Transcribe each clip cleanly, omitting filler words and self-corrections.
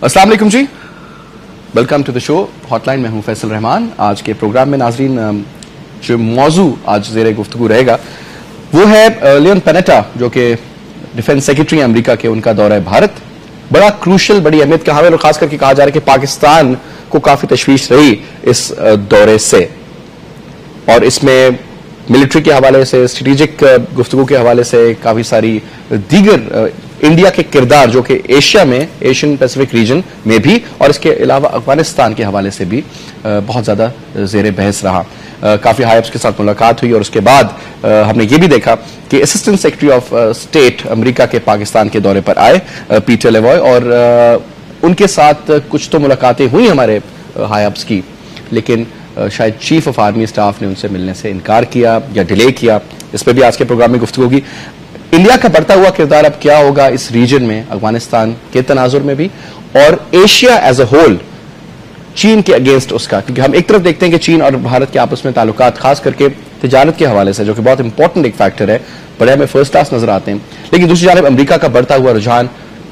अस्सलाम वालेकुम जी, welcome to the show hotline में हूं फैसल रहमान। आज के प्रोग्राम में नाजरीन जो मौजू आज ज़ेरे गुफ्तगू रहेगा वो है लियोन पैनेटा, जो कि डिफेंस सेक्रेटरी अमेरिका के, उनका दौरा है भारत। बड़ा क्रूशल, बड़ी अहमियत का हामिल, और खास करके कहा जा रहा है कि पाकिस्तान को काफी तशवीश रही इस दौरे से, और इसमें मिलिट्री के हवाले से, स्ट्रेटेजिक गुफ्तगू के हवाले से, काफी सारी दीगर इंडिया के किरदार जो कि एशिया में, एशियन पैसिफिक रीजन में भी, और इसके अलावा अफगानिस्तान के हवाले से भी बहुत ज्यादा जेर बहस रहा। काफी हाइप्स के साथ मुलाकात हुई, और उसके बाद हमने ये भी देखा कि assistant secretary of state America के पाकिस्तान के दौरे पर आए पीटर लेवॉय, और उनके साथ कुछ तो मुलाकातें हुई हमारे हाइप्स की, लेकिन शायद चीफ ऑफ आर्मी स्टाफ ने उनसे मिलने से इनकार किया या डिले किया। इस पर भी आज के प्रोग्राम में गुफ्तगू होगी। इंडिया का बढ़ता हुआ किरदार अब क्या होगा इस रीजन में, अफगानिस्तान के तनाजुर में भी, और एशिया एज अ होल, चीन के अगेंस्ट उसका, क्योंकि हम एक तरफ देखते हैं कि चीन और भारत के आपस में ताल्लुकात, खास करके तिजारत के हवाले से, जो कि बहुत इंपॉर्टेंट एक फैक्टर है, बड़े हमें फर्स्ट क्लास नजर आते हैं, लेकिन दूसरी जानब अमेरिका का बढ़ता हुआ रुझान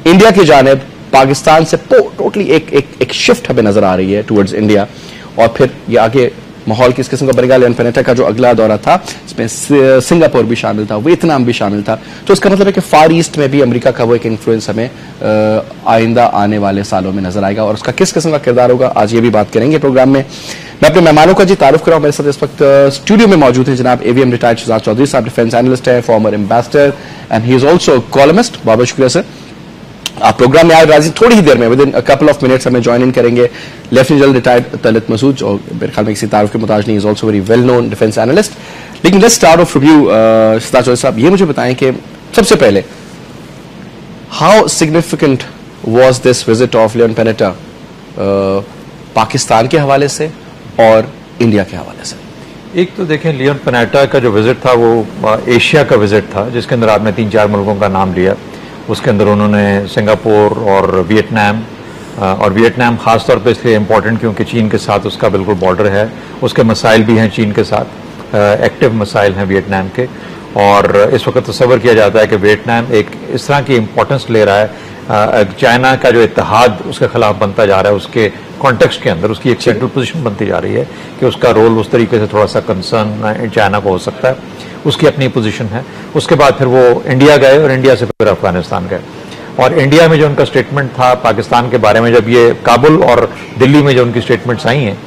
इंडिया की जानब, पाकिस्तान से टोटली एक शिफ्ट हमें नजर आ रही है टुवर्ड्स इंडिया। और फिर ये आगे माहौल किस किस्म का बनेगा। लियोन पैनेटा का जो अगला दौरा था, इसमें सिंगापुर भी शामिल था, वियतनाम भी शामिल था, तो इसका मतलब है कि फार ईस्ट में भी अमेरिका का वो एक इन्फ्लुएंस हमें आइंदा आने वाले सालों में नजर आएगा, और उसका किस किस्म का किरदार होगा, आज ये भी बात करेंगे प्रोग्राम में। मैं अपने मेहमानों का जी तारुफ कराऊं। मेरे साथ इस वक्त स्टूडियो में मौजूद है जनाब एवीएम रिटायर्ड शहजाद चौधरी साहब, डिफेंस एनालिस्ट है, farmer ambassador, and he is also columnist. बहुत बहुत शुक्रिया सर, आप प्रोग्राम में आए। राजी थोड़ी ही देर में, within a couple of minutes हमें ज्वाइन इन करेंगे lieutenant general retired Talat Masood, और मेरे ख्याल में किसी तारुफ के मुताज नहीं, is also very well known defence analyst. लेकिन let's start off review. Shahzad Chaudhry साहब, ये मुझे बताएं कि सबसे पहले how significant was this visit of Leon Panetta Pakistan के हवाले से और इंडिया के हवाले से? एक तो देखें, लियोन पैनेटा का जो विजिट था वो एशिया का विजिट था, जिसके अंदर आपने 3-4 मुल्कों का नाम लिया। उसके अंदर उन्होंने सिंगापुर और वियतनाम खास तौर पे इसलिए इम्पोर्टेंट क्योंकि चीन के साथ उसका बिल्कुल बॉर्डर है, उसके मसाइल भी हैं चीन के साथ, एक्टिव मसाइल हैं वियतनाम के, और इस वक्त तस्वर किया जाता है कि वियतनाम एक इस तरह की इम्पोर्टेंस ले रहा है, चाइना का जो इत्तेहाद उसके खिलाफ बनता जा रहा है, उसके कॉन्टेक्स्ट के अंदर उसकी एक सेंट्रल पोजीशन बनती जा रही है कि उसका रोल उस तरीके से थोड़ा सा कंसर्न चाइना को हो सकता है, उसकी अपनी पोजीशन है। उसके बाद फिर वो इंडिया गए, और इंडिया से फिर अफगानिस्तान गए, और इंडिया में जो उनका स्टेटमेंट था पाकिस्तान के बारे में, जब ये काबुल और दिल्ली में जो उनकी स्टेटमेंट्स आई हैं,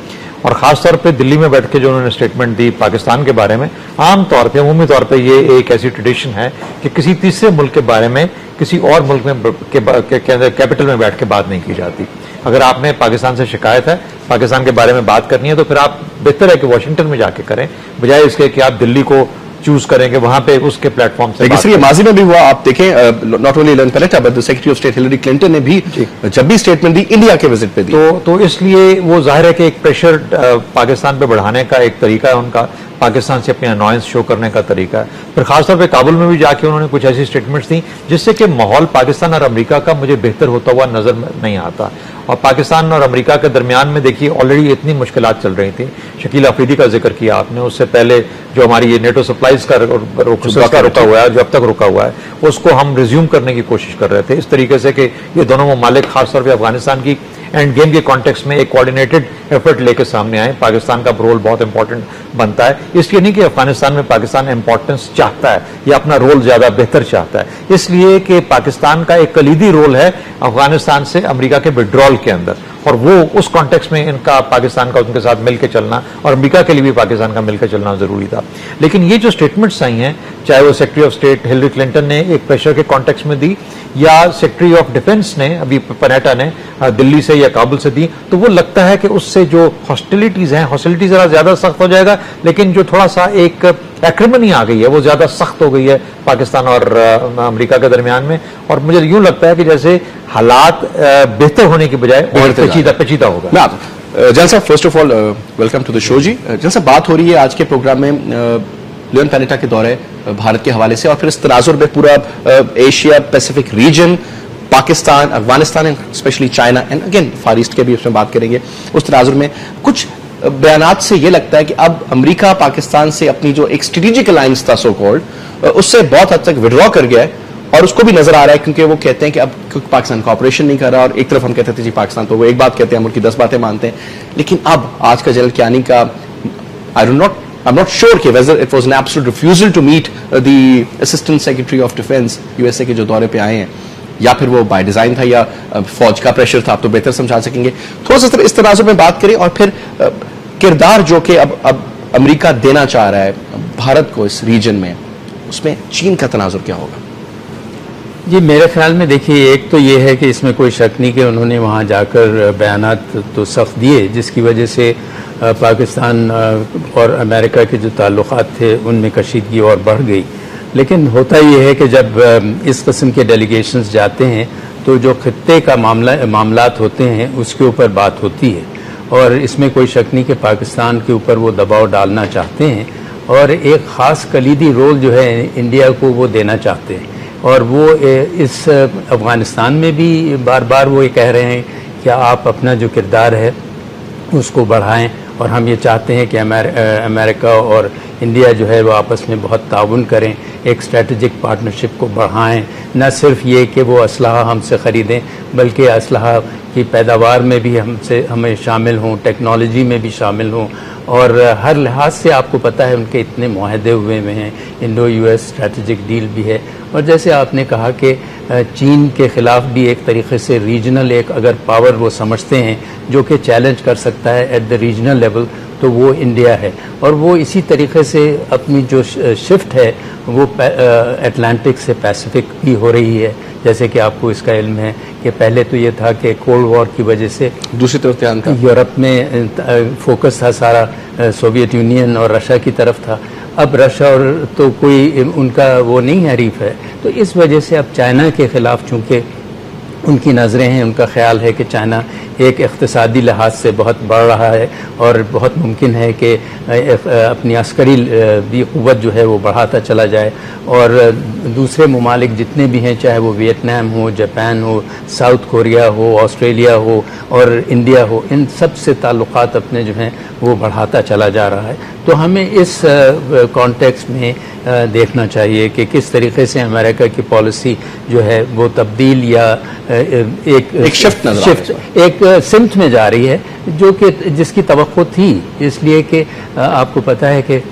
और ख़ास तौर पे दिल्ली में बैठ के जो उन्होंने स्टेटमेंट दी पाकिस्तान के बारे में, आम तौर पे, अमूमी तौर पे ये एक ऐसी ट्रेडिशन है कि किसी तीसरे मुल्क के बारे में किसी और मुल्क में कैपिटल में बैठ के बात नहीं की जाती। अगर आपने पाकिस्तान से शिकायत है, पाकिस्तान के बारे में बात करनी है, तो फिर आप बेहतर है कि वाशिंगटन में जाके करें, बजाय इसके कि आप दिल्ली को चूज करेंगे, वहां पे उसके प्लेटफॉर्म से। इसलिए माजी में भी हुआ, आप देखें, not only Leon Panetta but the secretary of state Hillary Clinton ने भी जब भी स्टेटमेंट दी, इंडिया के विजिट पे दी, तो इसलिए वो जाहिर है कि एक प्रेशर पाकिस्तान पे बढ़ाने का एक तरीका है उनका, पाकिस्तान से अपनी अनॉयंस शो करने का तरीका है। फिर खासतौर पे काबुल में भी जाके उन्होंने कुछ ऐसी स्टेटमेंट्स दी जिससे कि माहौल पाकिस्तान और अमेरिका का मुझे बेहतर होता हुआ नजर नहीं आता। और पाकिस्तान और अमेरिका के दरमियान में देखिए ऑलरेडी इतनी मुश्किलात चल रही थी। शकील अफरीदी का जिक्र किया आपने, उससे पहले जो हमारी ये नेटो सप्लाईज का रुका हुआ है, जो अब तक रुका हुआ है, उसको हम रिज्यूम करने की कोशिश कर रहे थे, इस तरीके से कि ये दोनों ममालिक खासतौर पर अफगानिस्तान की एंड गेम के कॉन्टेक्स्ट में एक कोऑर्डिनेटेड एफर्ट लेकर सामने आए। पाकिस्तान का रोल बहुत इंपॉर्टेंट बनता है, इसलिए नहीं कि अफगानिस्तान में पाकिस्तान इंपॉर्टेंस चाहता है या अपना रोल ज्यादा बेहतर चाहता है, इसलिए कि पाकिस्तान का एक कलीदी रोल है अफगानिस्तान से अमेरिका के विड्रॉल के अंदर, और वो उस कॉन्टेक्स्ट में इनका पाकिस्तान का उनके साथ मिलकर चलना, और अमेरिका के लिए भी पाकिस्तान का मिलकर चलना जरूरी था। लेकिन ये जो स्टेटमेंट्स आई हैं, चाहे वो secretary of state Hillary Clinton ने एक प्रेशर के कॉन्टेक्स्ट में दी, या सेक्रेटरी ऑफ डिफेंस ने अभी पैनेटा ने दिल्ली से या काबुल से दी, तो वो लगता है कि उससे जो हॉस्टिलिटीज हैं, हॉस्टिलिटी जरा ज्यादा सख्त हो जाएगा, लेकिन जो थोड़ा सा एक एक्रिमनी आ गई है वो ज्यादा सख्त हो गई है पाकिस्तान और अमेरिका के दरमियान में। और मुझे यूं लगता है कि जैसे हालात बेहतर होने की बजाय पेचीदा होगा। जनरल साहब, first of all welcome to the show जी। जनरल साहब, बात हो रही है आज के प्रोग्राम में लियोन पैनेटा के दौरे भारत के हवाले से, और फिर इस तनाजुर में पूरा Asia Pacific region, Pakistan, Afghanistan and specially China and again far east के भी उसमें बात करेंगे। उस तनाजुर में कुछ बयानात से ये लगता है कि अब अमेरिका पाकिस्तान से अपनी जो एक स्ट्रेटेजिक अलायंस था सो कॉल्ड, उससे बहुत हद तक विड्रॉ कर गया है, और उसको भी नजर आ रहा है क्योंकि वो कहते हैं कि अब क्योंकि पाकिस्तान कॉपरेशन नहीं कर रहा, और एक तरफ हम कहते थे जी पाकिस्तान तो वो एक बात कहते हैं, हम उनकी 10 बातें मानते हैं, लेकिन अब आज का जनरल कियानी का I'm not sure कि whether it was an absolute refusal to meet the Assistant Secretary of Defense USA के जो दौरे पे आए हैं, या फिर वो बाय डिजाइन था या फौज का प्रेशर था, आप तो बेहतर समझा सकेंगे। थोड़ा सा इस तनाजुर में बात करें, और फिर किरदार जो कि अब अमेरिका देना चाह रहा है भारत को इस रीजन में, उसमें चीन का तनाजुर क्या होगा? जी मेरे ख्याल में देखिए, एक तो ये है कि इसमें कोई शक नहीं कि उन्होंने वहाँ जाकर बयानात तो सख्त दिए, जिसकी वजह से पाकिस्तान और अमेरिका के जो ताल्लुकात थे उनमें कशीदगी और बढ़ गई। लेकिन होता ये है कि जब इस किस्म के डेलीगेशंस जाते हैं तो जो खित्ते का मामलात होते हैं उसके ऊपर बात होती है, और इसमें कोई शक नहीं कि पाकिस्तान के ऊपर वो दबाव डालना चाहते हैं, और एक ख़ास कलीदी रोल जो है इंडिया को वो देना चाहते हैं। और वो इस अफ़गानिस्तान में भी बार बार वो ये कह रहे हैं कि आप अपना जो किरदार है उसको बढ़ाएं, और हम ये चाहते हैं कि अमेरिका और इंडिया जो है वो आपस में बहुत ताउन करें, एक स्ट्रेटजिक पार्टनरशिप को बढ़ाएं। न सिर्फ ये कि वो असलहा हमसे ख़रीदें, बल्कि असलहा की पैदावार में भी हमें शामिल हों, टेक्नोलॉजी में भी शामिल हों, और हर लिहाज से आपको पता है उनके इतने मुआहदे हुए हैं, इंडो यूएस स्ट्रेटजिक डील भी है। और जैसे आपने कहा कि चीन के ख़िलाफ़ भी एक तरीक़े से रीजनल एक अगर पावर वो समझते हैं जो कि चैलेंज कर सकता है एट द रीजनल लेवल, तो वो इंडिया है। और वो इसी तरीके से अपनी जो शिफ्ट है वो अटलांटिक से पैसिफिक भी हो रही है, जैसे कि आपको इसका इल्म है कि पहले तो ये था कि कोल्ड वॉर की वजह से दूसरी तरफ ध्यान था, यूरोप में फोकस था सारा सोवियत यूनियन और रशिया की तरफ था। अब रशिया और तो कोई उनका वो नहीं हरीफ है, तो इस वजह से अब चाइना के ख़िलाफ़ चूँकि उनकी नज़रें हैं, उनका ख्याल है कि चाइना एक इक़्तिसादी लिहाज से बहुत बढ़ रहा है, और बहुत मुमकिन है कि अपनी अस्करी भी क़ुव्वत जो है वो बढ़ाता चला जाए, और दूसरे ममालिक जितने भी हैं, चाहे वो वियतनाम हो, जापान हो, साउथ कोरिया हो, ऑस्ट्रेलिया हो और इंडिया हो, इन सब से ताल्लुक़ात अपने जो हैं वो बढ़ाता चला जा रहा है। तो हमें इस कॉन्टेक्स्ट में देखना चाहिए कि किस तरीके से अमेरिका की पॉलिसी जो है वो तब्दील या एक शिफ्ट एक सिमत में जा रही है, जो कि जिसकी तवक्को थी, इसलिए कि आपको पता है कि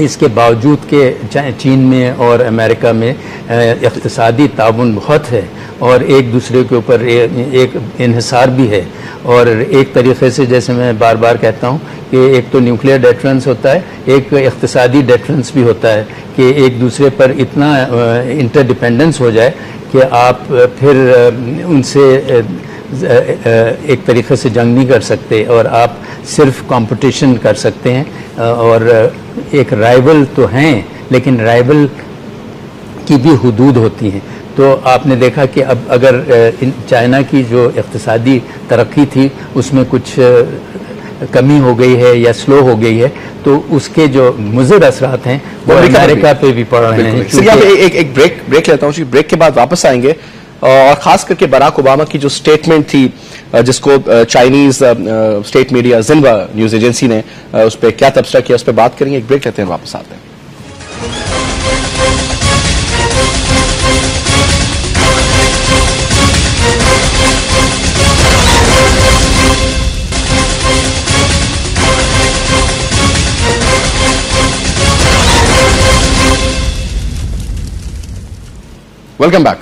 इसके बावजूद कि चीन में और अमेरिका में इक़्तिसादी ताउन बहुत है और एक दूसरे के ऊपर एक इन्हिसार भी है, और एक तरीक़े से जैसे मैं बार बार कहता हूँ कि एक तो न्यूक्लियर डेटरेंस होता है, एक इक़्तिसादी डेटरेंस भी होता है कि एक दूसरे पर इतना इंटरडिपेंडेंस हो जाए कि आप फिर उनसे एक तरीक़े से जंग नहीं कर सकते, और आप सिर्फ कंपटीशन कर सकते हैं। और एक राइवल तो हैं, लेकिन राइवल की भी हुदूद होती हैं। तो आपने देखा कि अब अगर चाइना की जो इक़्तिसादी तरक्की थी उसमें कुछ कमी हो गई है या स्लो हो गई है, तो उसके जो मुज़िर असरात हैं वो अमेरिका पे भी पड़ रहे हैं। सर यहाँ पे एक ब्रेक लेता हूँ, ब्रेक के बाद वापस आएंगे, और खास करके बराक ओबामा की जो स्टेटमेंट थी जिसको Chinese state media Xinhua news agency ने उस पर क्या तबसरा किया, उस पर बात करेंगे। एक ब्रेक लेते हैं, वापस आते हैं। Welcome back.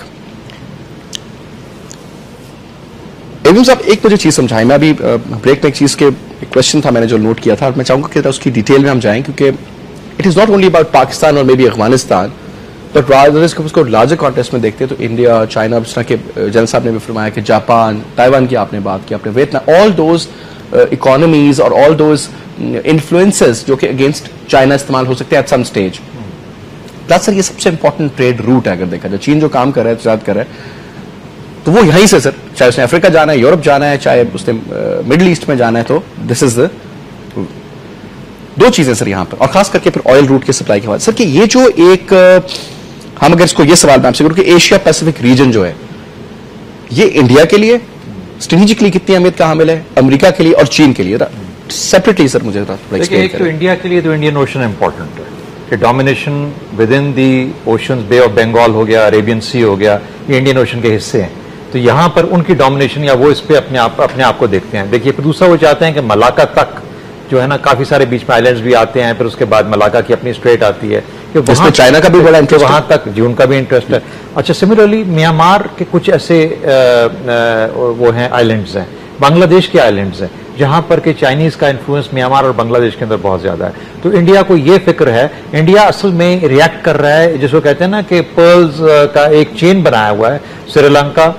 एवं साहब, एक मुझे चीज समझाएं, मैं अभी ब्रेक में एक चीज के एक क्वेश्चन था मैंने जो नोट किया था, और मैं चाहूंगा कि उसकी डिटेल में हम जाएं, क्योंकि it is not only about Pakistan और maybe Afghanistan, but rather उसको लार्जर कॉन्टेक्स्ट में देखते हैं तो इंडिया, चाइना, जिस तरह के जनरल साहब ने भी फरमाया कि जापान, ताइवान की आपने बात की, आपने वियतनाम, ऑल दोज इकोनॉमीज और ऑल दोज इन्फ्लुएंसेस जो कि अगेंस्ट चाइना इस्तेमाल हो सकते हैं at some stage. Plus sir ये सबसे इंपॉर्टेंट ट्रेड रूट है अगर देखा जाए, चीन जो काम कर रहा है, तजारत कर रहा है, तो वो यहीं से सर, चाहे उसने अफ्रीका जाना है, यूरोप जाना है, चाहे उसने मिडिल ईस्ट में जाना है, तो दिस इज द दो चीजें सर यहाँ पर, और खास करके फिर ऑयल रूट के सप्लाई के बाद सर कि ये जो एक हम अगर इसको ये सवाल मैं आपसे करूँ कि एशिया पैसिफिक रीजन जो है ये इंडिया के लिए स्ट्रेटेजिकली कितनी अहमियत का हामिल है, अमेरिका के लिए और चीन के लिए, सेपरेटली सर मुझे देखिए, एक तो इंडिया के लिए तो इंडियन ओशन इंपॉर्टेंट है, कि domination within the oceans, bay of Bengal हो गया, अरेबियन सी हो गया, ये इंडियन ओशन के हिस्से हैं। तो यहां पर उनकी डोमिनेशन या वो इस पे अपने आप को देखते हैं। देखिए, दूसरा वो चाहते हैं कि मलाका तक जो है ना, काफी सारे बीच में आइलैंड्स भी आते हैं, फिर उसके बाद मलाका की अपनी स्ट्रेट आती है, इसमें चाइना का भी बड़ा इंटरेस्ट, वहां तक जी उनका भी इंटरेस्ट है। अच्छा, सिमिलरली म्यांमार के कुछ ऐसे वो हैं आइलैंड्स हैं, बांग्लादेश के आइलैंड्स हैं, जहां पर के चाइनीज का इन्फ्लुएंस म्यांमार और बांग्लादेश के अंदर बहुत ज्यादा है। तो इंडिया को ये फिक्र है, इंडिया असल में रिएक्ट कर रहा है, जिसको कहते हैं ना कि पर्ल्स का एक चेन बनाया हुआ है, श्रीलंका,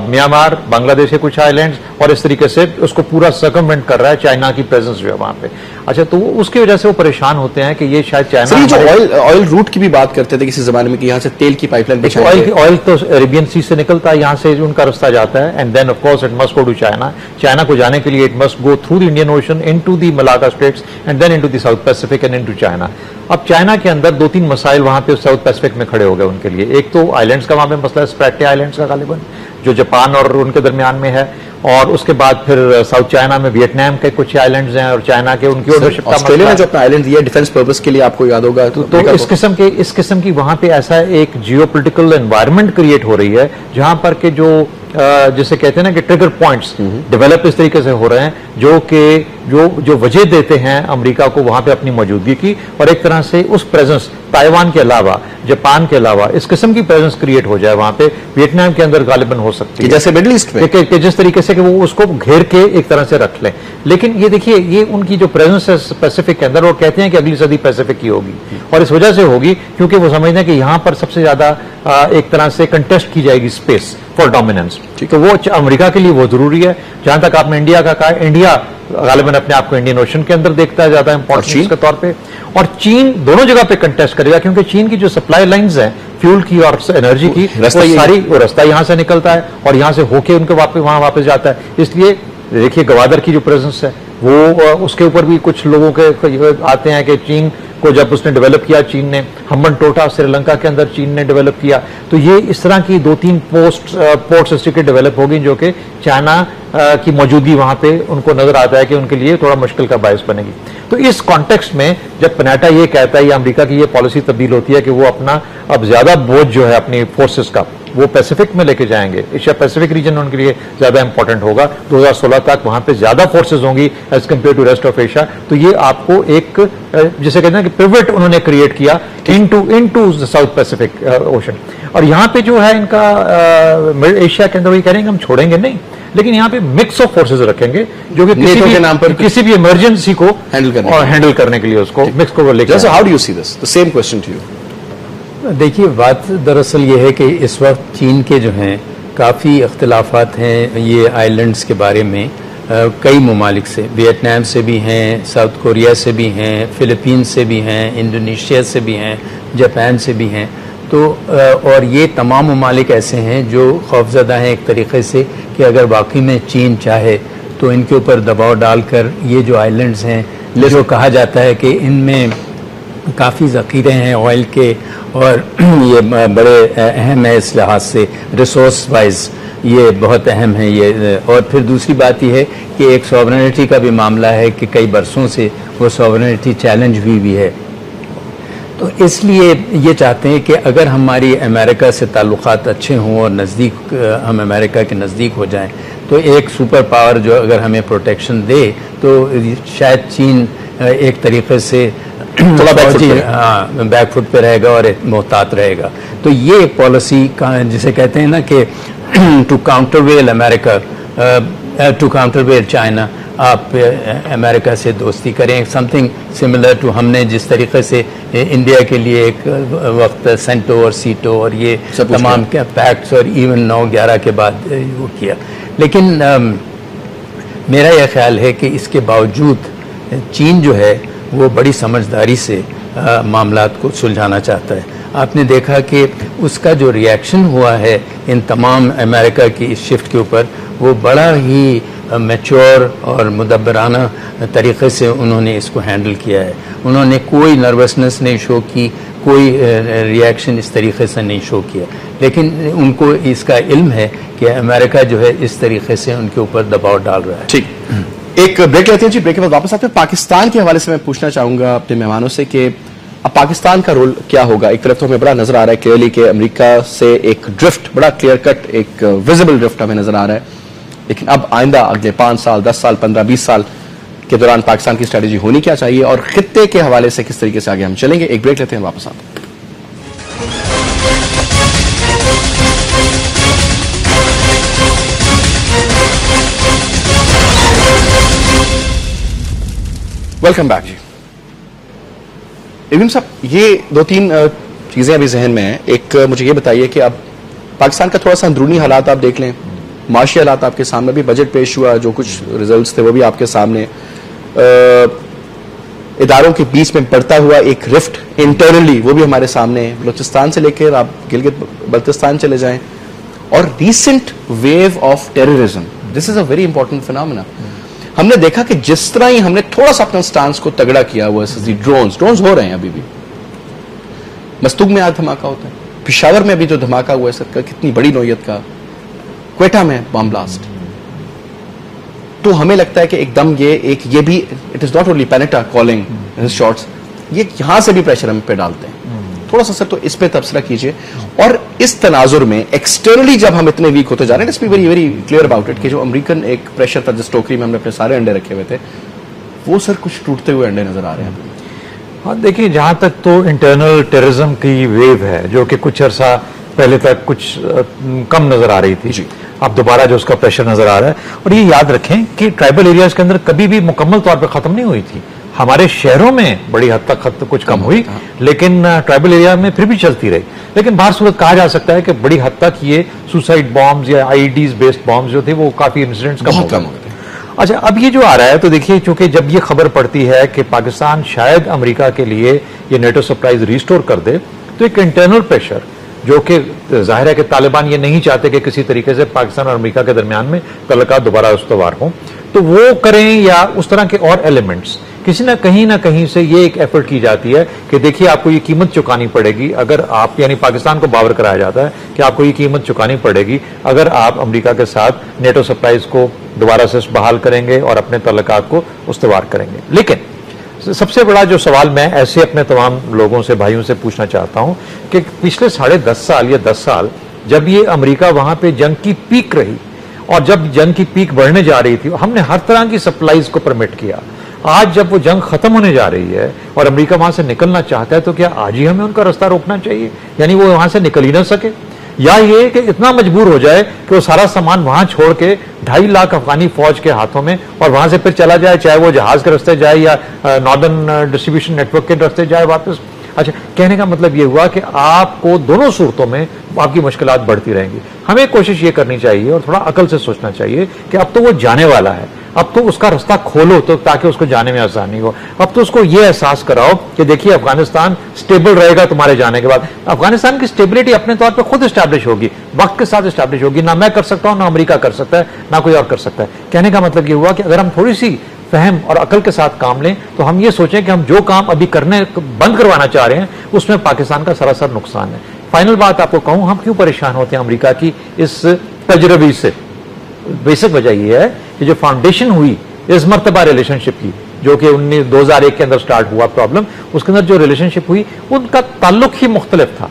म्यांमार, बांग्लादेश के कुछ आइलैंड्स, और इस तरीके से उसको पूरा सर्कमवेंट कर रहा है चाइना की प्रेजेंस जो है वहां पे। अच्छा, तो उसकी वजह से वो परेशान होते हैं कि ये शायद चाइना जो ऑयल रूट की भी बात करते थे किसी जमाने में कि यहाँ से तेल की पाइपलाइन, ऑयल तो अरेबियन सी से निकलता है, यहाँ से उनका रास्ता जाता है, and then of course it must go to China. China को जाने के लिए it must go through the Indian Ocean into the Malacca straits and then into the South Pacific and into China. अब चाइना के अंदर 2-3 मसाइल वहां पे साउथ पैसिफिक में खड़े हो गए उनके लिए। एक तो आइलैंड्स का वहां पे मसला है, स्प्रैटे आइलैंड्स का गालिबन, जो जापान और उनके दरमियान में है, और उसके बाद फिर साउथ चाइना में वियतनाम के कुछ आइलैंड्स हैं और चाइना के उनकी ओनरशिप का ऑस्ट्रेलिया ने जो अपना आइलैंड दिया डिफेंस पर्पस के लिए, आपको याद होगा, तो इस किस्म की वहां पे ऐसा एक जियोपॉलिटिकल एनवायरनमेंट क्रिएट हो रही है जहां पर के जो जिसे कहते हैं ना कि ट्रिगर पॉइंट्स डेवलप इस तरीके से हो रहे हैं जो वजह देते हैं अमेरिका को वहां पे अपनी मौजूदगी की, और एक तरह से उस प्रेजेंस ताइवान के अलावा, जापान के अलावा इस किस्म की प्रेजेंस क्रिएट हो जाए वहां पे, वियतनाम के अंदर गालिबन हो सकती है, जैसे मिडिल ईस्ट में कि जिस तरीके से कि वो उसको घेर के एक तरह से रख लें। लेकिन ये देखिए, ये उनकी जो प्रेजेंस है पैसिफिक के अंदर, वो कहते हैं कि अगली सदी पैसिफिक की होगी, और इस वजह से होगी क्योंकि वो समझते हैं कि यहां पर सबसे ज्यादा एक तरह से कंटेस्ट की जाएगी स्पेस फॉर डोमिनेंस। तो वो अमेरिका के लिए वो जरूरी है। जहां तक आपने इंडिया का कहा, इंडिया गालिबन अपने आप को इंडियन ओशन के अंदर देखता है ज्यादा इंपॉर्टेंस के तौर पे, और चीन दोनों जगह पे कंटेस्ट करेगा, क्योंकि चीन की जो सप्लाई लाइंस हैं फ्यूल की और एनर्जी की, वो रास्ता यहां से निकलता है और यहां से होके उनके वहां वापस जाता है। इसलिए देखिए, गवादर की जो प्रेजेंस है वो उसके ऊपर भी कुछ लोगों के आते हैं कि चीन को जब उसने डेवलप किया, चीन ने हम्बन टोटा श्रीलंका के अंदर चीन ने डेवलप किया, तो ये इस तरह की 2-3 पोर्ट सिस्टिकेट डेवलप होगी जो कि चाइना की मौजूदगी वहां पे उनको नजर आता है कि उनके लिए थोड़ा मुश्किल का बायस बनेगी। तो इस कॉन्टेक्स्ट में जब पनाटा ये कहता है या अमेरिका की ये पॉलिसी तब्दील होती है कि वो अपना अब ज्यादा बोझ जो है अपनी फोर्सेस का वो पैसिफिक में लेके जाएंगे, एशिया पैसिफिक रीजन उनके लिए ज्यादा इंपॉर्टेंट होगा, 2016 तक वहां पे ज्यादा फोर्सेस होंगी as compared to rest of Asia. तो ये आपको एक जिसे कहते हैं कि पिवट उन्होंने क्रिएट किया into the South Pacific ocean. और यहाँ पे जो है इनका एशिया के अंदर वही करेंगे, हम छोड़ेंगे नहीं, लेकिन यहाँ पे मिक्स ऑफ फोर्सेज रखेंगे जो कि किसी भी इमरजेंसी को हैंडल करने के लिए उसको मिक्स को लेकर। How do you see this? The same question to you. देखिए, बात दरअसल ये है कि इस वक्त चीन के जो हैं काफ़ी इख्तिलाफात हैं ये आइलैंड्स के बारे में, कई ममालिक से, वियतनाम से भी हैं, साउथ कोरिया से भी हैं, फिलीपीन से भी हैं, इंडोनेशिया से भी हैं, जापान से भी हैं। तो और ये तमाम ममालिक ऐसे हैं जो खौफजदा हैं एक तरीके से कि अगर वाकई में चीन चाहे तो इनके ऊपर दबाव डालकर ये जो आइलैंड्स हैं, जो कहा जाता है कि इनमें काफ़ी ज़ख़ीरे हैं ऑयल के और ये बड़े अहम है इस लिहाज से, रिसोर्स वाइज ये बहुत अहम है ये। और फिर दूसरी बात यह है कि एक सॉवरेनिटी का भी मामला है कि कई बरसों से वो सॉवरेनिटी चैलेंज हुई भी है। तो इसलिए ये चाहते हैं कि अगर हमारी अमेरिका से ताल्लुक़ात अच्छे हों और नज़दीक हम अमेरिका के नज़दीक हो जाएं, तो एक सुपर पावर जो अगर हमें प्रोटेक्शन दे तो शायद चीन एक तरीके से थोड़ा बैकफुट पे रहेगा और मोहतात रहेगा। तो ये एक पॉलिसी का जिसे कहते हैं ना कि टू काउंटरवेल अमेरिका, टू काउंटरवेल चाइना, आप अमेरिका से दोस्ती करें, समथिंग सिमिलर टू हमने जिस तरीके से इंडिया के लिए एक वक्त सेंटो और सीटो और ये तमाम पैक्ट्स और इवन 9/11 के बाद वो किया। लेकिन मेरा यह ख्याल है कि इसके बावजूद चीन जो है वो बड़ी समझदारी से मामलात को सुलझाना चाहता है। आपने देखा कि उसका जो रिएक्शन हुआ है इन तमाम अमेरिका की इस शिफ्ट के ऊपर, वो बड़ा ही मैच्योर और मुदब्बराना तरीक़े से उन्होंने इसको हैंडल किया है। उन्होंने कोई नर्वसनेस नहीं शो की, कोई रिएक्शन इस तरीके से नहीं शो किया, लेकिन उनको इसका इल्म है कि अमेरिका जो है इस तरीके से उनके ऊपर दबाव डाल रहा है। ठीक, एक ब्रेक लेते हैं जी, ब्रेक के बाद वापस आते हैं। पाकिस्तान के हवाले से मैं पूछना चाहूंगा अपने मेहमानों से कि अब पाकिस्तान का रोल क्या होगा? एक तरफ तो हमें बड़ा नजर आ रहा है क्लियरली कि अमेरिका से एक ड्रिफ्ट, बड़ा क्लियर कट एक विजिबल ड्रिफ्ट हमें नजर आ रहा है, लेकिन अब आइंदा अगले 5 साल, 10 साल, 15, 20 साल के दौरान पाकिस्तान की स्ट्रेटेजी होनी क्या चाहिए और खित्ते के हवाले से किस तरीके से आगे हम चलेंगे? एक ब्रेक लेते हैं, वापस आते हैं। वेलकम बैक जी। इब्राहिम साहब, ये 2-3 चीजें अभी जहन में हैं। एक मुझे ये बताइए कि अब पाकिस्तान का थोड़ा सा अंदरूनी हालात आप देख लें, माशी हालात आपके सामने, भी बजट पेश हुआ, जो कुछ रिजल्ट्स थे वो भी आपके सामने, इदारों के बीच में बढ़ता हुआ एक रिफ्ट इंटरनली वो भी हमारे सामने, बलूचिस्तान से लेकर आप गिलगित बल्तिस्तान चले जाएं, और recent wave of terrorism. This is a very important phenomena. हमने देखा कि जिस तरह ही हमने थोड़ा सा अपना स्टांस को तगड़ा किया हुआ, ड्रोन्स हो रहे हैं अभी भी, मस्तूग में आज धमाका होता है, पिशावर में अभी जो धमाका हुआ है सर, कितनी बड़ी नौयत का, क्वेटा में बम ब्लास्ट, तो हमें लगता है कि एकदम ये भी it is not only Penida calling shots, ये यहां से भी प्रेशर हम पे डालते हैं। थोड़ा सा सर तो इस पे तबसरा कीजिए, और इस तनाजुर में एक्सटर्नली जब हम इतने वीक होते जा रहे हैं, be very very clear about it कि जो अमेरिकन एक प्रेशर था जिस टोकरी में हमने अपने सारे अंडे रखे हुए थे, वो सर कुछ टूटते हुए अंडे नजर आ रहे हैं। हाँ, देखिए, जहां तक तो इंटरनल टेररिज्म की वेव है जो कि कुछ अरसा पहले तक कुछ कम नजर आ रही थी, अब दोबारा जो उसका प्रेशर नजर आ रहा है। और ये याद रखें कि ट्राइबल एरियाज के अंदर कभी भी मुकम्मल तौर पर खत्म नहीं हुई थी। हमारे शहरों में बड़ी हद तक कुछ कम हुई, लेकिन ट्राइबल एरिया में फिर भी चलती रही। लेकिन बाहर सूरत कहा जा सकता है कि बड़ी हद तक ये सुसाइड बॉम्ब्स या आईईडीज बेस्ड बॉम्ब्स जो थे वो काफी इंसिडेंट्स कम हो गए। अच्छा, अब ये जो आ रहा है, तो देखिए, चूंकि जब ये खबर पड़ती है कि पाकिस्तान शायद अमेरिका के लिए ये नेटो सप्लाईज रिस्टोर कर दे, तो एक इंटरनल प्रेशर, जो कि जाहिर है कि तालिबान ये नहीं चाहते कि किसी तरीके से पाकिस्तान और अमेरिका के दरमियान में तल्लुकात दोबारा उस्तवार हों, तो वो करें, या उस तरह के और एलिमेंट्स किसी ना कहीं से ये एक एफर्ट की जाती है कि देखिए, आपको ये कीमत चुकानी पड़ेगी अगर आप, यानी पाकिस्तान को बावर कराया जाता है कि आपको ये कीमत चुकानी पड़ेगी अगर आप अमेरिका के साथ नेटो सप्लाईज को दोबारा से बहाल करेंगे और अपने तल्लुकात को उस्तवार करेंगे। लेकिन सबसे बड़ा जो सवाल मैं ऐसे अपने तमाम लोगों से, भाइयों से पूछना चाहता हूं कि पिछले 10.5 साल या 10 साल जब ये अमेरिका वहां पे जंग की पीक रही और जब जंग की पीक बढ़ने जा रही थी, हमने हर तरह की सप्लाईज को परमिट किया। आज जब वो जंग खत्म होने जा रही है और अमेरिका वहां से निकलना चाहता है, तो क्या आज ही हमें उनका रास्ता रोकना चाहिए, यानी वो वहां से निकल ही ना सके, या ये कि इतना मजबूर हो जाए कि वो सारा सामान वहां छोड़ के 2.5 लाख अफगानी फौज के हाथों में और वहां से फिर चला जाए, चाहे वो जहाज के रास्ते जाए या नॉर्दर्न डिस्ट्रीब्यूशन नेटवर्क के रास्ते जाए वापस। अच्छा, कहने का मतलब ये हुआ कि आपको दोनों सूरतों में आपकी मुश्किलात बढ़ती रहेंगी। हमें कोशिश ये करनी चाहिए और थोड़ा अकल से सोचना चाहिए कि अब तो वो जाने वाला है, अब तो उसका रास्ता खोलो तो ताकि उसको जाने में आसानी हो। अब तो उसको ये एहसास कराओ कि देखिए, अफगानिस्तान स्टेबल रहेगा तुम्हारे जाने के बाद। अफगानिस्तान की स्टेबिलिटी अपने तौर पर खुद एस्टैब्लिश होगी, वक्त के साथ एस्टैब्लिश होगी। ना मैं कर सकता हूं, ना अमेरिका कर सकता है, ना कोई और कर सकता है। कहने का मतलब ये हुआ कि अगर हम थोड़ी सी फहम और अकल के साथ काम लें, तो हम ये सोचें कि हम जो काम अभी करने बंद करवाना चाह रहे हैं उसमें पाकिस्तान का सरासर नुकसान है। फाइनल बात आपको कहूं, हम क्यों परेशान होते हैं अमेरिका की इस तजरबी से? बेसिक वजह यह है कि जो फाउंडेशन हुई इस मर्तबा रिलेशनशिप की, जो कि 2001 के अंदर स्टार्ट हुआ प्रॉब्लम, उसके अंदर जो रिलेशनशिप हुई उनका ताल्लुक ही मुख्तलिफ था।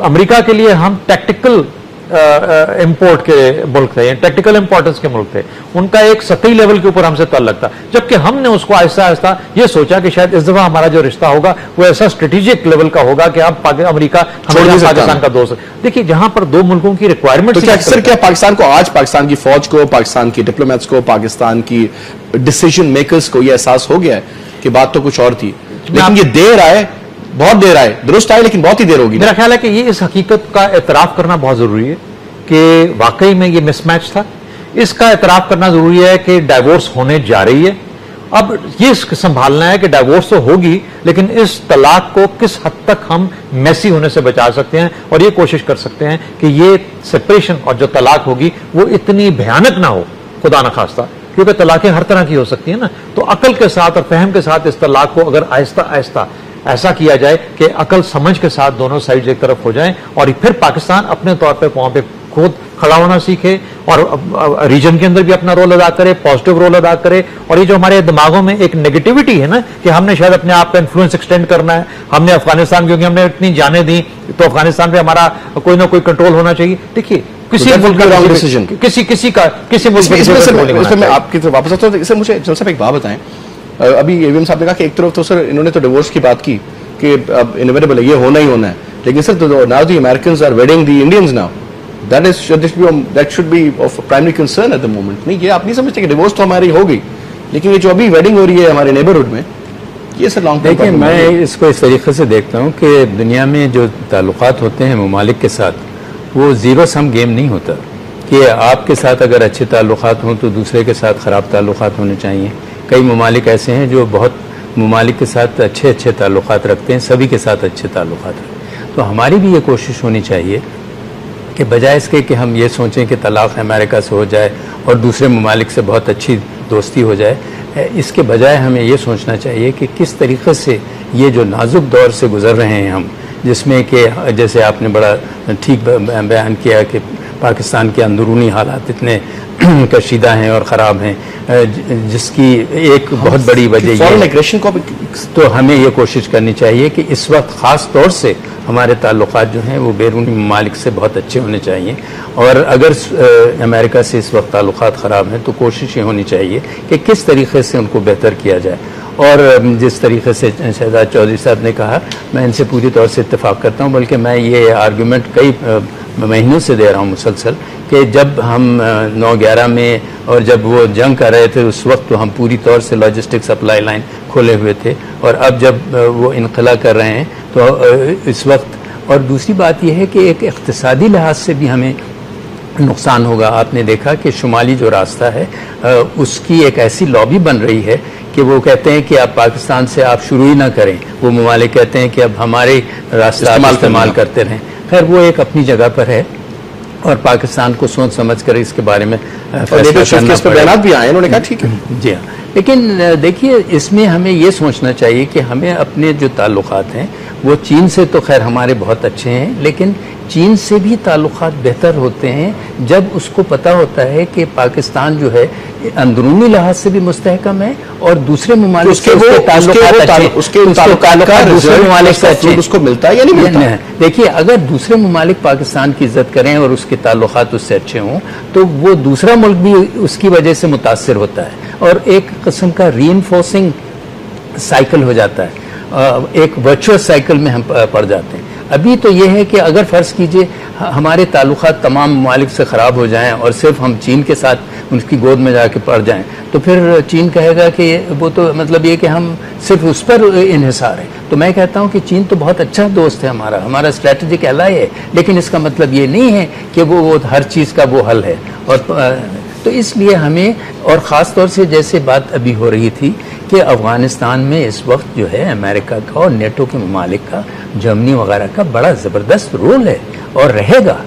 अमेरिका के लिए हम टैक्टिकल इंपोर्ट के मुल्क थे, टैक्टिकल इंपॉर्टेंस के मुल्क थे, उनका एक सतही लेवल के ऊपर हमसे ताल्लुक था, जबकि हमने उसको आहिस्ता आहिस्ता ये सोचा कि शायद इस दफा हमारा जो रिश्ता होगा वो ऐसा स्ट्रेटेजिक लेवल का होगा कि अब अमेरिका पाकिस्तान का दोस्त। देखिए, जहां पर दो मुल्कों की रिक्वायरमेंट, तो अक्सर क्या पाकिस्तान को, आज पाकिस्तान की फौज को, पाकिस्तान की डिप्लोमेट्स को, पाकिस्तान की डिसीजन मेकर्स को यह एहसास हो गया है कि बात तो कुछ और थी, लेकिन ये देर आए, बहुत देर आए, दुरुस्त आए, लेकिन बहुत ही देर होगी। मेरा ख्याल है कि ये इस हकीकत का एतराफ करना बहुत जरूरी है कि वाकई में ये मिसमैच था। इसका एतराफ करना जरूरी है कि डाइवोर्स होने जा रही है। अब ये संभालना है कि डाइवोर्स तो होगी, लेकिन इस तलाक को किस हद तक हम मैसी होने से बचा सकते हैं, और ये कोशिश कर सकते हैं कि ये सेपरेशन और जो तलाक होगी वो इतनी भयानक ना हो, खुदा न खास्ता, क्योंकि तलाकें हर तरह की हो सकती है ना। तो अकल के साथ और फहम के साथ इस तलाक को अगर आहिस्ता आहिस्ता ऐसा किया जाए कि अकल समझ के साथ दोनों साइड एक तरफ हो जाएं, और फिर पाकिस्तान अपने तौर पे पांव पे खुद खड़ा होना सीखे और रीजन के अंदर भी अपना रोल अदा करे, पॉजिटिव रोल अदा करे। और ये जो हमारे दिमागों में एक नेगेटिविटी है ना कि हमने शायद अपने आप का इन्फ्लुएंस एक्सटेंड करना है, हमने अफगानिस्तान, क्योंकि हमने इतनी जाने दी तो अफगानिस्तान पे हमारा कोई ना कोई कंट्रोल होना चाहिए। देखिए किसी मुल्क का डिसीजन, किसी मुल्क का, मैं आपकी तरफ वापस आता हूं। इससे मुझे जल साहब एक बात बताएं, अभी एवीएम साहब ने कहा कि एक तरफ तो सर इन्होंने तो डिवोर्स की बात की कि अब इनएविटेबल है, ये होना ही होना है, लेकिन sir now the Americans are wedding the Indians now, that should be of primary concern at the moment। नहीं, ये आप नहीं समझते कि डिवोर्स तो हमारी हो गई, लेकिन ये जो अभी वेडिंग हो रही है हमारे नेबरहुड में, ये सर लॉन्ग देखिए, मैं इसको इस तरीके से देखता हूँ कि दुनिया में जो ताल्लुकात होते हैं ममालिक के साथ, वो जीरो सम गेम नहीं होता कि आपके साथ अगर अच्छे ताल्लुकात हों तो दूसरे के साथ ख़राब ताल्लुकात होने चाहिए। कई ममालिक ऐसे हैं जो बहुत ममालिक के साथ अच्छे अच्छे ताल्लुकात रखते हैं, सभी के साथ अच्छे ताल्लुकात रखते हैं। तो हमारी भी ये कोशिश होनी चाहिए कि बजाय इसके कि हम ये सोचें कि तलाक़ अमेरिका से हो जाए और दूसरे ममालिक से बहुत अच्छी दोस्ती हो जाए, इसके बजाय हमें ये सोचना चाहिए कि किस तरीक़े से ये जो नाजुक दौर से गुज़र रहे हैं हम, जिसमें कि जैसे आपने बड़ा ठीक बयान किया कि पाकिस्तान के अंदरूनी हालात इतने कशीदा हैं और ख़राब हैं, जिसकी एक बहुत बड़ी वजह ये है। तो हमें ये कोशिश करनी चाहिए कि इस वक्त ख़ास तौर से हमारे ताल्लुकात जो हैं वो बैरूनी ममालिक से बहुत अच्छे होने चाहिए। और अगर अमेरिका से इस वक्त ताल्लुकात ख़राब हैं तो कोशिश ये होनी चाहिए कि किस तरीके से उनको बेहतर किया जाए। और जिस तरीके से शहजाद चौधरी साहब ने कहा, मैं इनसे पूरी तौर से इत्तेफाक करता हूँ, बल्कि मैं ये आर्गूमेंट कई महीनों से दे रहा हूँ मुसलसल कि जब हम 9/11 में और जब वो जंग कर रहे थे उस वक्त तो हम पूरी तौर से लॉजिस्टिक सप्लाई लाइन खोले हुए थे, और अब जब वो इनक़ला कर रहे हैं तो इस वक्त। और दूसरी बात यह है कि एक इक़्तिसादी लिहाज से भी हमें नुकसान होगा। आपने देखा कि शुमाली जो रास्ता है उसकी एक ऐसी लॉबी बन रही है कि वो कहते हैं कि आप पाकिस्तान से आप शुरू ही ना करें, वो ममालिक कहते हैं कि अब हमारे रास्ता इस्तेमाल करते रहें। खैर वो एक अपनी जगह पर है और पाकिस्तान को सोच समझ कर इसके बारे में बयान भी आए, उन्होंने कहा ठीक है। जी हाँ, लेकिन देखिए इसमें हमें ये सोचना चाहिए कि हमें अपने जो ताल्लुकात हैं वो चीन से तो खैर हमारे बहुत अच्छे हैं, लेकिन चीन से भी ताल्लुकात बेहतर होते हैं जब उसको पता होता है कि पाकिस्तान जो है अंदरूनी लिहाज से भी मुस्तहकम है और दूसरे ममालिक से उसको मिलता है या नहीं मिलता। देखिए, अगर दूसरे ममालिक पाकिस्तान की इज्जत करें और उसके ताल्लुकात उससे अच्छे हों तो वो दूसरा मुल्क भी उसकी वजह से मुतासिर होता है और एक किस्म का रीइंफोर्सिंग साइकिल हो जाता है, एक वर्चुअस साइकिल में हम पड़ जाते हैं। अभी तो ये है कि अगर फ़र्ज़ कीजिए हमारे ताल्लुकात तमाम ममालिक से ख़राब हो जाएं और सिर्फ हम चीन के साथ उनकी गोद में जाके पड़ जाएं, तो फिर चीन कहेगा कि वो तो मतलब ये कि हम सिर्फ उस पर इन्हिसार है। तो मैं कहता हूँ कि चीन तो बहुत अच्छा दोस्त है, हमारा स्ट्रेटेजिक एलाई है, लेकिन इसका मतलब ये नहीं है कि वो हर चीज़ का वो हल है। और तो इसलिए हमें, और ख़ास तौर से जैसे बात अभी हो रही थी कि अफ़गानिस्तान में इस वक्त जो है अमेरिका का और नेटो के ममालिक का, जर्मनी वगैरह का बड़ा ज़बरदस्त रोल है और रहेगा।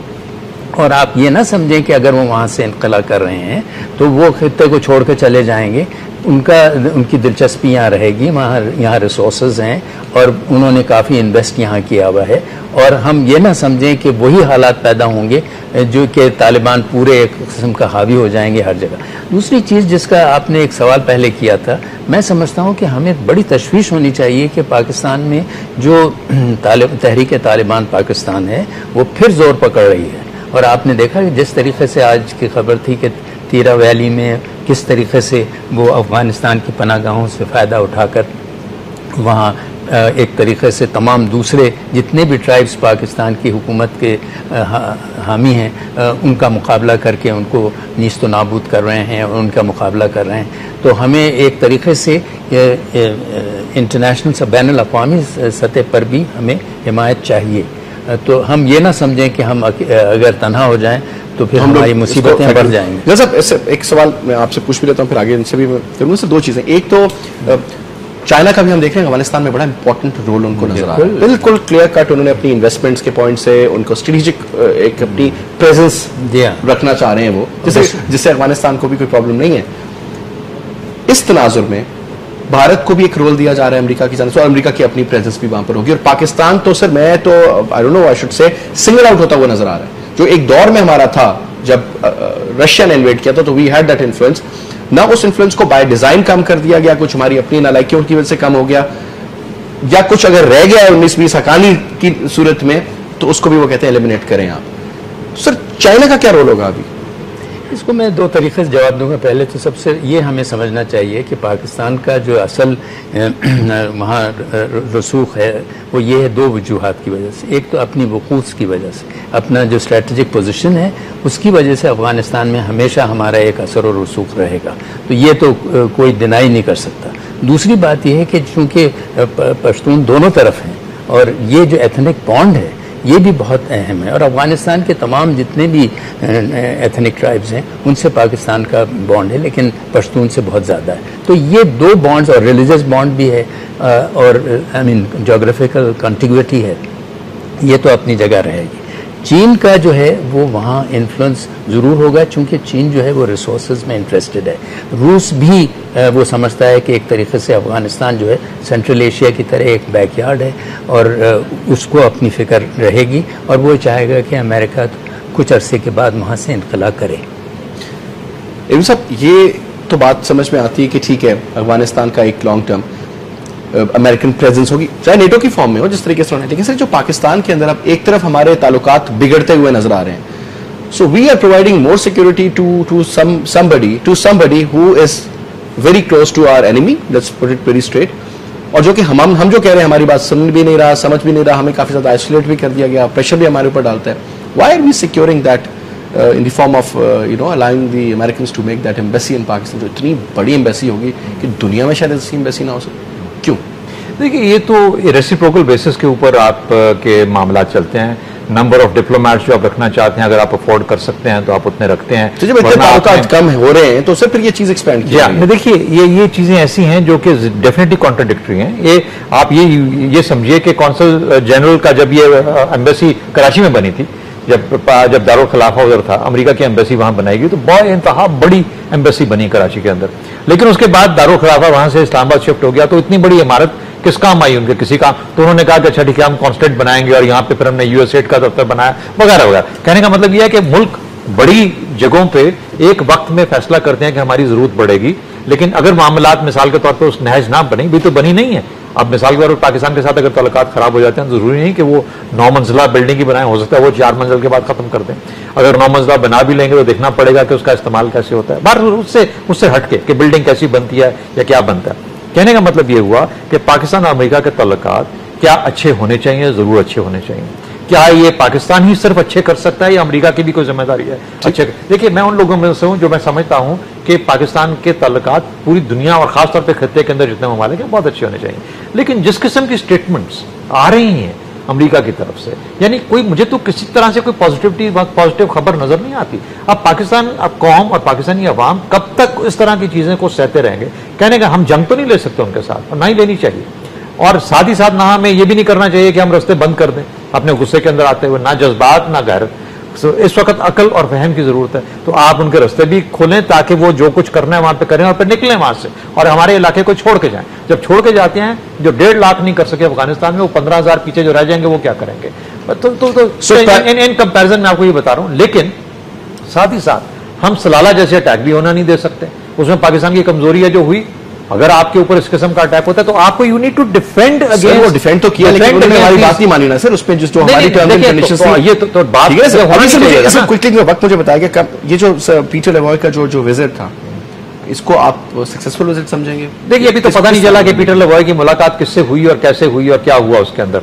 और आप ये ना समझें कि अगर वो वहाँ से इनक़ला कर रहे हैं तो वो खित्ते को छोड़ कर चले जाएंगे, उनकी दिलचस्पी यहाँ रहेगी, यहाँ रिसोर्सेज हैं और उन्होंने काफ़ी इन्वेस्ट यहाँ किया हुआ है। और हम ये ना समझें कि वही हालात पैदा होंगे जो कि तालिबान पूरे एक किस्म का हावी हो जाएंगे हर जगह। दूसरी चीज़ जिसका आपने एक सवाल पहले किया था, मैं समझता हूँ कि हमें बड़ी तशवीश होनी चाहिए कि पाकिस्तान में जो तहरीक तालिबान पाकिस्तान है वो फिर ज़ोर पकड़ रही है। और आपने देखा कि जिस तरीके से आज की खबर थी कि तीरा वैली में किस तरीके से वो अफ़गानिस्तान की पनाहगाहों से फ़ायदा उठाकर वहाँ एक तरीके से तमाम दूसरे जितने भी ट्राइब्स पाकिस्तान की हुकूमत के हामी हैं उनका मुकाबला करके उनको नीस्त व नाबूद कर रहे हैं और उनका मुकाबला कर रहे हैं। तो हमें एक तरीके से इंटरनेशनल बैनुल अक़वामी सतह पर भी हमें हिमायत चाहिए। तो हम ये ना समझें कि हम अगर तन्हा हो जाएं तो फिर हमारी मुसीबतें बढ़ जाएंगी। जैसा एक सवाल मैं आपसे पूछ भी लेता हूँ, फिर आगे इनसे भी करूँगा। से दो चीज़ें, एक तो चाइना का भी हम देख रहे हैं अफगानिस्तान में बड़ा इंपॉर्टेंट रोल उनको नजर आ रहा है, बिल्कुल क्लियर कट। उन्होंने अपनी इन्वेस्टमेंट्स के पॉइंट से उनको स्ट्रेटेजिक एक अपनी प्रेजेंस रखना चाह रहे हैं वो, जिससे अफगानिस्तान को भी कोई प्रॉब्लम नहीं है। इस तनाजुर में भारत को भी एक रोल दिया जा रहा है अमेरिका की जानिब से, और अमेरिका की अपनी प्रेजेंस भी वहां पर होगी। और पाकिस्तान तो सर मैं तो I don't know, I should say single out होता हुआ नजर आ रहा है। जो एक दौर में हमारा था जब रशिया ने इन्वेट किया था, तो वी हैड दैट इन्फ्लुएंस। ना उस इन्फ्लुएंस को बाय डिजाइन कम कर दिया गया, कुछ हमारी अपनी नालायकियों की वजह से कम हो गया, या कुछ अगर रह गया है 19-20 हकानी की सूरत में, तो उसको भी वो कहते हैं एलिमिनेट करें आप। सर, चाइना का क्या रोल होगा अभी? इसको मैं दो तरीके से जवाब दूंगा। पहले तो सबसे ये हमें समझना चाहिए कि पाकिस्तान का जो असल वहाँ रसूख है वो ये है दो वजूहात की वजह से। एक तो अपनी वकूफ़ की वजह से, अपना जो स्ट्रेटजिक पोजीशन है उसकी वजह से अफ़गानिस्तान में हमेशा हमारा एक असर और रसूख रहेगा, तो ये तो कोई डिनाई नहीं कर सकता। दूसरी बात यह है कि चूँकि पश्तून दोनों तरफ हैं और ये जो एथनिक बॉन्ड है ये भी बहुत अहम है, और अफ़गानिस्तान के तमाम जितने भी एथनिक ट्राइब्स हैं उनसे पाकिस्तान का बॉन्ड है, लेकिन पश्तून से बहुत ज़्यादा है। तो ये दो बॉन्ड्स, और रिलीजियस बॉन्ड भी है और आई मीन जोग्राफिकल कॉन्टिग्यूटी है, ये तो अपनी जगह रहेगी। चीन का जो है वो वहाँ इन्फ्लुएंस ज़रूर होगा, चूँकि चीन जो है वो रिसोर्सेज में इंटरेस्टेड है। रूस भी वो समझता है कि एक तरीके से अफ़गानिस्तान जो है सेंट्रल एशिया की तरह एक बैकयार्ड है और उसको अपनी फ़िक्र रहेगी, और वो चाहेगा कि अमेरिका कुछ अरसे के बाद वहाँ से इनकला करे। इब्न साहब, ये तो बात समझ में आती है कि ठीक है, अफगानिस्तान का एक लॉन्ग टर्म अमेरिकन प्रेजेंस होगी, चाहे नेटो की फॉर्म में हो, जिस तरीके से होना है। लेकिन सर, जो पाकिस्तान के अंदर अब एक तरफ हमारे ताल्लुकात बिगड़ते हुए नजर आ रहे हैं, so we are providing more security to somebody who is very close to our enemy, let's put it very straight. और जो कि हम जो कह रहे हैं, हमारी बात सुन भी नहीं रहा, समझ भी नहीं रहा, हमें काफी ज्यादा आइसोलेट भी कर दिया गया, प्रेशर भी हमारे ऊपर डालता है। Why are we securing that in the form of allowing the Americans to make that embassy in Pakistan, जो इतनी बड़ी एम्बेसी होगी कि दुनिया में शायद ऐसी एम्बेसी ना हो सके? क्यों? देखिए, ये तो रेसिप्रोकल बेसिस के ऊपर आप के मामला चलते हैं। नंबर ऑफ डिप्लोमेट्स जो आप रखना चाहते हैं, अगर आप अफोर्ड कर सकते हैं तो आप उतने रखते हैं। तो जब इतने ताल्लुकात कम हो रहे हैं तो सर फिर ये चीज एक्सपेंड की जाए। देखिए, ये चीजें ऐसी हैं जो कि डेफिनेटली कॉन्ट्राडिक्टरी हैं। ये आप ये समझिए कि कौंसल जनरल का जब ये एम्बेसी कराची में बनी थी, जब दारुल खिलाफा उधर था, अमेरिका की एम्बेसी वहां बनाई गई, तो बहुत इंतहा बड़ी एम्बेसी बनी कराची के अंदर। लेकिन उसके बाद दारुल खिलाफा वहां से इस्लामाबाद शिफ्ट हो गया, तो इतनी बड़ी इमारत किस काम आई उनके, किसी काम? तो उन्होंने कहा कि अच्छा ठीक है, हम कॉन्स्टेंट बनाएंगे, और यहाँ पे फिर हमने यूएसएड का दफ्तर बनाया वगैरह वगैरह। कहने का मतलब यह है कि मुल्क बड़ी जगहों पे एक वक्त में फैसला करते हैं कि हमारी जरूरत पड़ेगी, लेकिन अगर मामलात मिसाल के तौर पर उस नहज ना बनी, भी तो बनी नहीं है। अब मिसाल के तौर पर पाकिस्तान के साथ अगर ताल्लुकात खराब हो जाते हैं, तो जरूरी नहीं कि वो 9 मंजिला बिल्डिंग ही बनाए, हो सकता है वो 4 मंजिल के बाद खत्म कर दें। अगर 9 मंजिला बना भी लेंगे तो देखना पड़ेगा कि उसका इस्तेमाल कैसे होता है, बार उससे हटके कि बिल्डिंग कैसी बनती है या क्या बनता है। कहने का मतलब ये हुआ कि पाकिस्तान और अमेरिका के ताल्लुकात क्या अच्छे होने चाहिए? जरूर अच्छे होने चाहिए। क्या ये पाकिस्तान ही सिर्फ अच्छे कर सकता है या अमेरिका की भी कोई जिम्मेदारी है अच्छे? देखिए, मैं उन लोगों में से हूं जो मैं समझता हूं कि पाकिस्तान के ताल्लुकात पूरी दुनिया और खासतौर पर खित्ते के अंदर जितने ममालिक हैं बहुत अच्छे होने चाहिए। लेकिन जिस किस्म की स्टेटमेंट्स आ रही हैं अमेरिका की तरफ से, यानी कोई मुझे तो किसी तरह से कोई पॉजिटिव खबर नजर नहीं आती। अब पाकिस्तान, अब कौम और पाकिस्तानी अवाम कब तक इस तरह की चीजें को सहते रहेंगे? कहने का हम जंग तो नहीं ले सकते उनके साथ, और ना ही लेनी चाहिए। और साथ ही साथ ना हमें यह भी नहीं करना चाहिए कि हम रास्ते बंद कर दें अपने गुस्से के अंदर आते हुए, ना जज्बात ना गैरत। इस वक्त अकल और फहम की जरूरत है, तो आप उनके रास्ते भी खोलें ताकि वो जो कुछ करना है वहां पे करें और फिर निकलें वहां से, और हमारे इलाके को छोड़ के जाएं। जब छोड़ के जाते हैं, जो 1.5 लाख नहीं कर सके अफगानिस्तान में, वो 15,000 पीछे जो रह जाएंगे वो क्या करेंगे? इन कंपैरिजन में आपको ये बता रहा हूं। लेकिन साथ ही साथ हम सलाला जैसे अटैक भी होना नहीं दे सकते। उसमें पाकिस्तान की कमजोरी है जो हुई, अगर आपके ऊपर इस किस्म का अटैक होता है तो आपको you need to defend against. वो डिफेंड तो किया, लेकिन उन्होंने हमारी बात नहीं मानी ना सर, उसमें जो हमारी टर्म एंड कंडीशंस थी, ये तो बात है सर। अभी क्विकली वक्त मुझे बताया कि कब ये जो पीटर लेवॉय का जो विजिट था, इसको आप सक्सेसफुल विजिट समझेंगे? देखिए, अभी तो पता नहीं चला कि पीटर लेवॉय की मुलाकात किससे हुई और कैसे हुई और क्या हुआ उसके अंदर।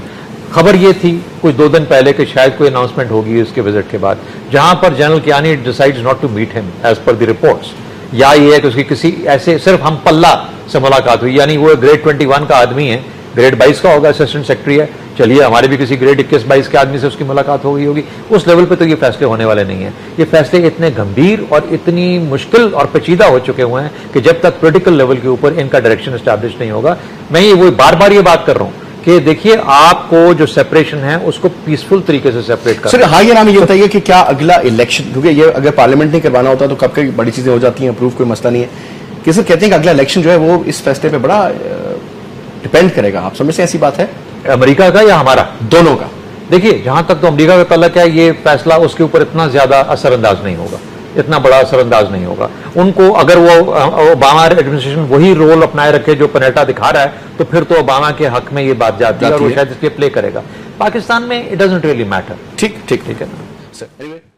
खबर ये थी कुछ 2 दिन पहले कि शायद कोई अनाउंसमेंट होगी इसके विजिट के बाद, जहां पर general Kayani decides not to meet him as per the reports. या ये है कि उसकी किसी ऐसे सिर्फ हम पल्ला से मुलाकात हुई, यानी वो ग्रेड 21 का आदमी है, ग्रेड 22 का होगा, असिस्टेंट सेक्रेटरी है, चलिए हमारे भी किसी ग्रेड 21-22 के आदमी से उसकी मुलाकात हो गई होगी। उस लेवल पे तो ये फैसले होने वाले नहीं है। ये फैसले इतने गंभीर और इतनी मुश्किल और पेचीदा हो चुके हुए हैं कि जब तक पॉलिटिकल लेवल के ऊपर इनका डायरेक्शन एस्टैब्लिश नहीं होगा। मैं ये वो बार बार ये बात कर रहा हूं कि देखिए, आपको जो सेपरेशन है उसको पीसफुल तरीके से सेपरेट करना। सर, हाँ, ये नाम ये बताइए कि क्या अगला इलेक्शन, क्योंकि ये अगर पार्लियामेंट नहीं करवाना होता तो कब कई बड़ी चीजें हो जाती हैं, अप्रूव कोई मसला नहीं है, कि सर कहते हैं कि अगला इलेक्शन जो है वो इस फैसले पे बड़ा डिपेंड करेगा। आप समझते हैं ऐसी बात है? अमेरिका का या हमारा? दोनों का। देखिए, जहां तक तो अमेरिका का तल्लक है, ये फैसला उसके ऊपर इतना ज्यादा असरअंदाज नहीं होगा, इतना बड़ा असरअंदाज नहीं होगा। उनको अगर वो ओबामा एडमिनिस्ट्रेशन वही रोल अपनाए रखे जो पनेटा दिखा रहा है, तो फिर तो ओबामा के हक में ये बात जाती है और वो शायद इसलिए प्ले करेगा। पाकिस्तान में इट डजंट रियली मैटर। ठीक है ना सर।